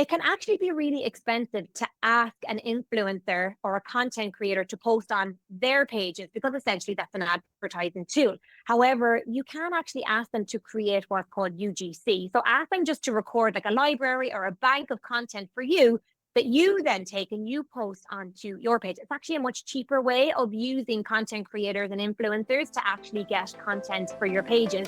It can actually be really expensive to ask an influencer or a content creator to post on their pages because essentially that's an advertising tool. However, you can actually ask them to create what's called UGC. So ask them just to record like a library or a bank of content for you that you then take and you post onto your page. It's actually a much cheaper way of using content creators and influencers to actually get content for your pages.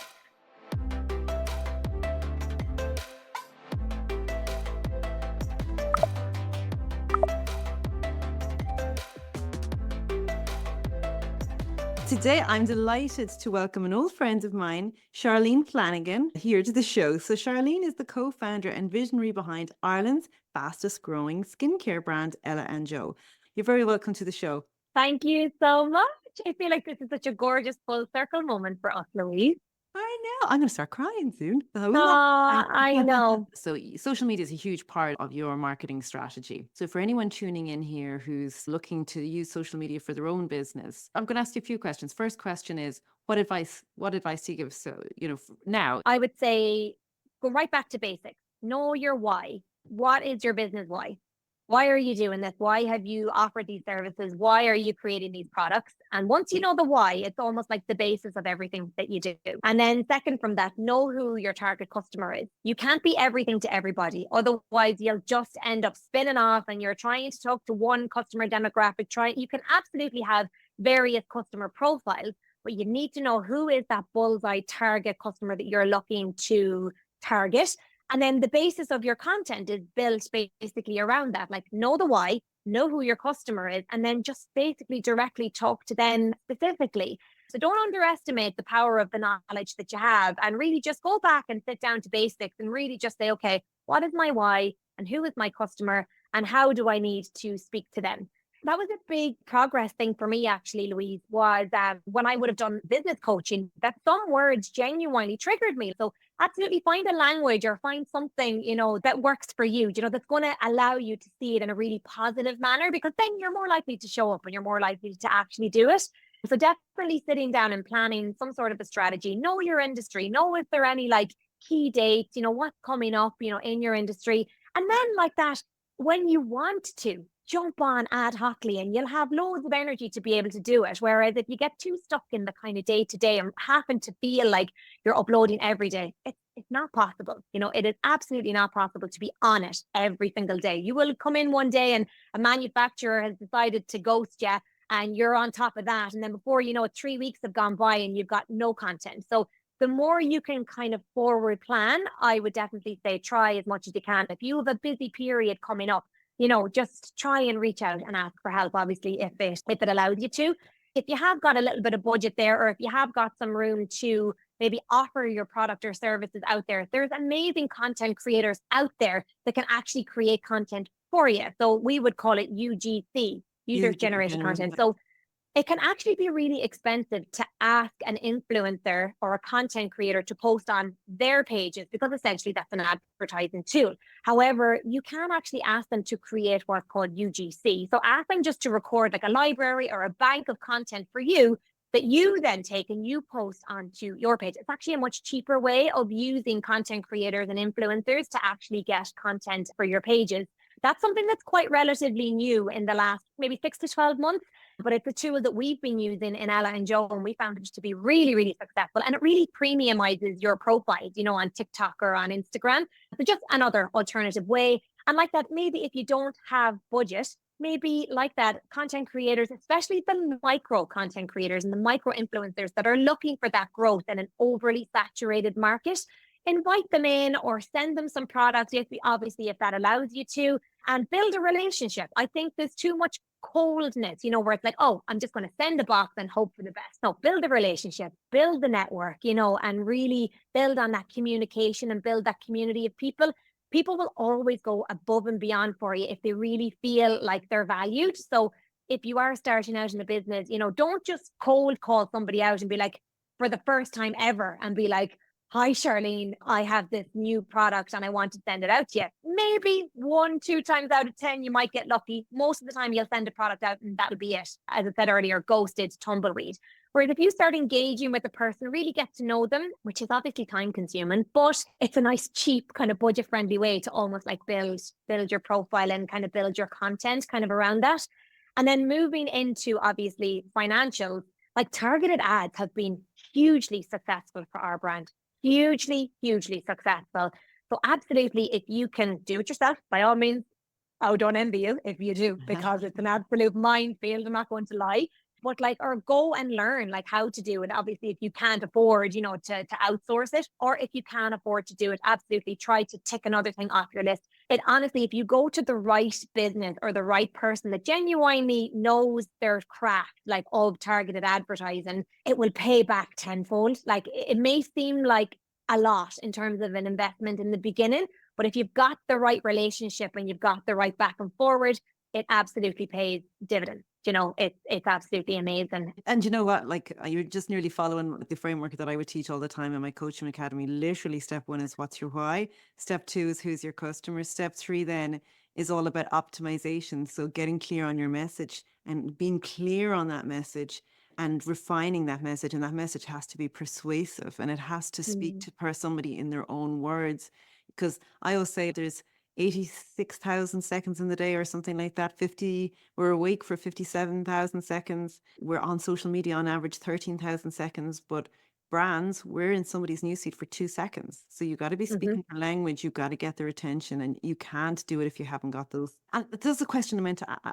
Today, I'm delighted to welcome an old friend of mine, Charlene Flanagan, here to the show. So Charlene is the co-founder and visionary behind Ireland's fastest growing skincare brand, Ella and Joe. You're very welcome to the show. Thank you so much. I feel like this is such a gorgeous full circle moment for us, Louise. I know. I'm going to start crying soon. I know. So social media is a huge part of your marketing strategy. So for anyone tuning in here who's looking to use social media for their own business, I'm going to ask you a few questions. First question is, what advice do you give? So, now. I would say go right back to basics. Know your why. What is your business why? Why are you doing this? Why have you offered these services? Why are you creating these products? And once you know the why, it's almost like the basis of everything that you do. And then second from that, know who your target customer is. You can't be everything to everybody. Otherwise, you'll just end up spinning off and you're trying to talk to one customer demographic. You can absolutely have various customer profiles, but you need to know who is that bullseye target customer that you're looking to target. And then the basis of your content is built basically around that. Like, know the why, know who your customer is, and then just basically directly talk to them specifically. So don't underestimate the power of the knowledge that you have, and really just go back and sit down to basics and really just say, okay, what is my why and who is my customer and how do I need to speak to them? That was a big progress thing for me, actually, Louise, was when I would have done business coaching, that some words genuinely triggered me. So absolutely find a language or find something, that works for you, that's going to allow you to see it in a really positive manner, because then you're more likely to show up and you're more likely to actually do it. So definitely sitting down and planning some sort of a strategy, know your industry, know if there are any like key dates, what's coming up, in your industry. And then like that, when you want to, jump on ad hocly and you'll have loads of energy to be able to do it. Whereas if you get too stuck in the kind of day to day and happen to feel like you're uploading every day, it's not possible. It is absolutely not possible to be on it every single day. You will come in one day and a manufacturer has decided to ghost you and you're on top of that. And then before you know it, 3 weeks have gone by and you've got no content. So the more you can kind of forward plan, I would definitely say try as much as you can. If you have a busy period coming up, just try and reach out and ask for help, obviously, if it allows you to. If you have got a little bit of budget there, or if you have got some room to maybe offer your product or services out there, there's amazing content creators out there that can actually create content for you. So we would call it UGC, user generated content. So it can actually be really expensive to ask an influencer or a content creator to post on their pages because essentially that's an advertising tool. However, you can actually ask them to create what's called UGC. So ask them just to record like a library or a bank of content for you that you then take and you post onto your page. It's actually a much cheaper way of using content creators and influencers to actually get content for your pages. That's something that's quite relatively new in the last maybe 6 to 12 months. But it's a tool that we've been using in Ella and Joe, and we found it to be really, really successful. And it really premiumizes your profiles, on TikTok or on Instagram. So just another alternative way. And like that, maybe if you don't have budget, maybe like that, content creators, especially the micro content creators and the micro influencers that are looking for that growth in an overly saturated market, invite them in or send them some products, obviously, if that allows you to, and build a relationship. I think there's too much coldness, where it's like, oh, I'm just going to send a box and hope for the best. No, build a relationship, build the network, and really build on that communication and build that community of people. People will always go above and beyond for you if they really feel like they're valued. So if you are starting out in a business, don't just cold call somebody out and be like, for the first time ever, and be like, hi, Charlene, I have this new product and I want to send it out to you. Maybe 1, 2 times out of 10, you might get lucky. Most of the time you'll send a product out and that'll be it. As I said earlier, ghosted, tumbleweed. Whereas if you start engaging with the person, really get to know them, which is obviously time consuming, but it's a nice, cheap, kind of budget friendly way to almost like build your profile and kind of build your content kind of around that. And then moving into obviously financials, like targeted ads have been hugely successful for our brand. Hugely, hugely successful. So absolutely, if you can do it yourself, by all means, I don't envy you if you do, because it's an absolute minefield. I'm not going to lie. But like, or go and learn like how to do it. Obviously, if you can't afford, to outsource it, or if you can afford to do it, absolutely try to tick another thing off your list. It honestly, if you go to the right business or the right person that genuinely knows their craft, like of targeted advertising, it will pay back tenfold. Like it may seem like a lot in terms of an investment in the beginning, but if you've got the right relationship and you've got the right back and forward, it absolutely pays dividends. It's absolutely amazing. And you know what? Like you're just nearly following the framework that I would teach all the time in my coaching academy. Literally, step one is what's your why. Step two is who's your customer. Step three then is all about optimization. So getting clear on your message and being clear on that message and refining that message. And that message has to be persuasive and it has to speak Mm. to somebody in their own words. Because I always say there's 86,000 seconds in the day or something like that. We're awake for 57,000 seconds. We're on social media on average 13,000 seconds, but brands, we're in somebody's newsfeed for 2 seconds. So you got to be Hmm. speaking their language. You've got to get their attention and you can't do it if you haven't got those. And there's a question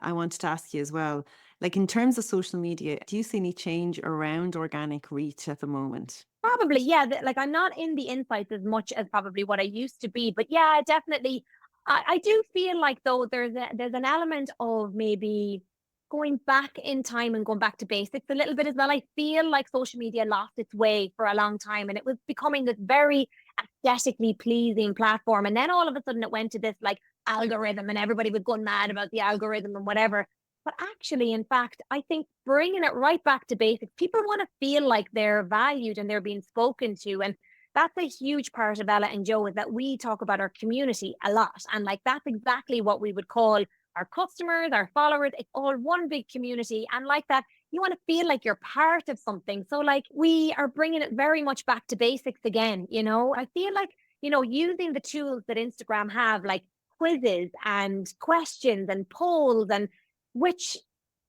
I wanted to ask you as well. Like in terms of social media, do you see any change around organic reach at the moment? Probably, yeah. Like I'm not in the insights as much as probably what I used to be, but yeah, definitely. I do feel like though there's an element of maybe going back in time and going back to basics a little bit as well. I feel like social media lost its way for a long time and it was becoming this very aesthetically pleasing platform. And then all of a sudden it went to this like algorithm and everybody was going mad about the algorithm and whatever. But actually, in fact, I think bringing it right back to basics, people want to feel like they're valued and they're being spoken to. And that's a huge part of Ella and Joe is that we talk about our community a lot. And like that's exactly what we would call our customers, our followers. It's all one big community. And like that, you want to feel like you're part of something. So like we are bringing it very much back to basics again. I feel like, using the tools that Instagram have, like quizzes and questions and polls and which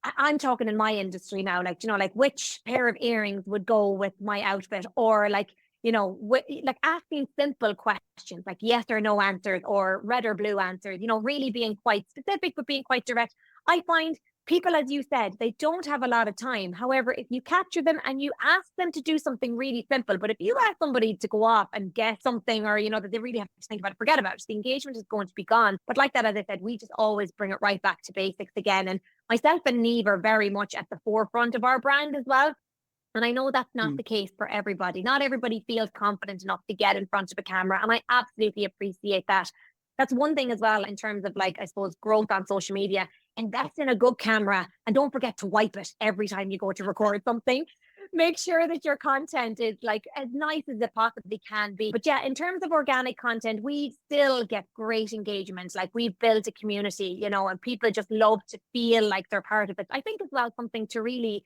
I'm talking in my industry now, like, like which pair of earrings would go with my outfit, or like, like asking simple questions, like yes or no answers, or red or blue answers, really being quite specific, but being quite direct. I find people, as you said, they don't have a lot of time. However, if you capture them and you ask them to do something really simple, but if you ask somebody to go off and get something, or, that they really have to think about it, forget about it, the engagement is going to be gone. But like that, as I said, we just always bring it right back to basics again. And myself and Neve are very much at the forefront of our brand as well. And I know that's not Mm. the case for everybody. Not everybody feels confident enough to get in front of a camera. And I absolutely appreciate that. That's one thing as well in terms of like, I suppose, growth on social media. Invest in a good camera and don't forget to wipe it every time you go to record something. Make sure that your content is like as nice as it possibly can be. But yeah, in terms of organic content, we still get great engagement. Like we've built a community, and people just love to feel like they're part of it. I think as well, something to really,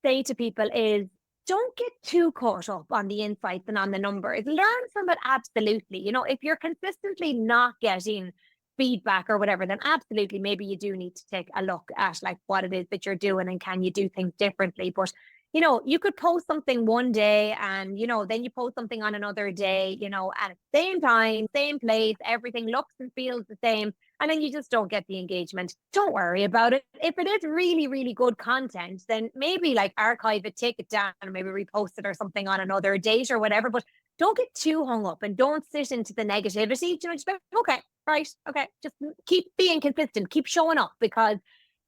say to people is don't get too caught up on the insights and on the numbers. Learn from it, absolutely. If you're consistently not getting feedback or whatever, then absolutely maybe you do need to take a look at like what it is that you're doing and can you do things differently. But you could post something one day and, then you post something on another day, and at the same time, same place, everything looks and feels the same. And then you just don't get the engagement. Don't worry about it. If it is really, really good content, then maybe like archive it, take it down, and maybe repost it or something on another date or whatever. But don't get too hung up and don't sit into the negativity. Just be, okay, right, okay, just keep being consistent, keep showing up, because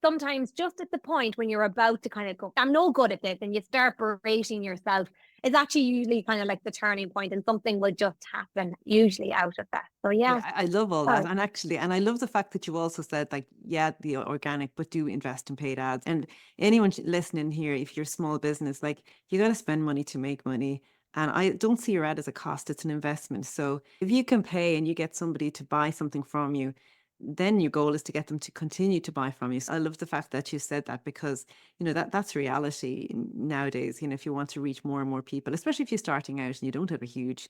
sometimes just at the point when you're about to kind of go, I'm no good at this, and you start berating yourself, it's actually usually kind of like the turning point, and something will just happen usually out of that. So yeah. Yeah, I love all that. Well, And I love the fact that you also said, like, yeah, the organic, but do invest in paid ads. And anyone listening here, if you're a small business, like, you got to spend money to make money. And I don't see your ad as a cost, it's an investment. So if you can pay and you get somebody to buy something from you, then your goal is to get them to continue to buy from you. So I love the fact that you said that, because, that's reality nowadays. If you want to reach more and more people, especially if you're starting out and you don't have a huge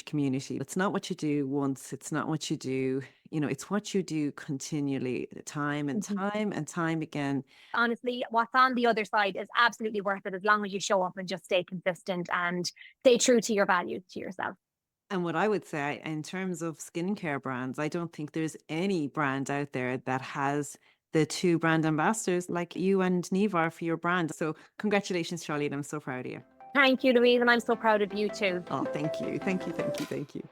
community, it's not what you do once. It's not what you do, it's what you do continually, time and Mhm. time and time again. Honestly, what's on the other side is absolutely worth it as long as you show up and just stay consistent and stay true to your values, to yourself. And what I would say in terms of skincare brands, I don't think there's any brand out there that has the two brand ambassadors like you and Neve are for your brand. So congratulations, Charlene. I'm so proud of you. Thank you, Louise, and I'm so proud of you too. Oh, thank you. Thank you. Thank you. Thank you.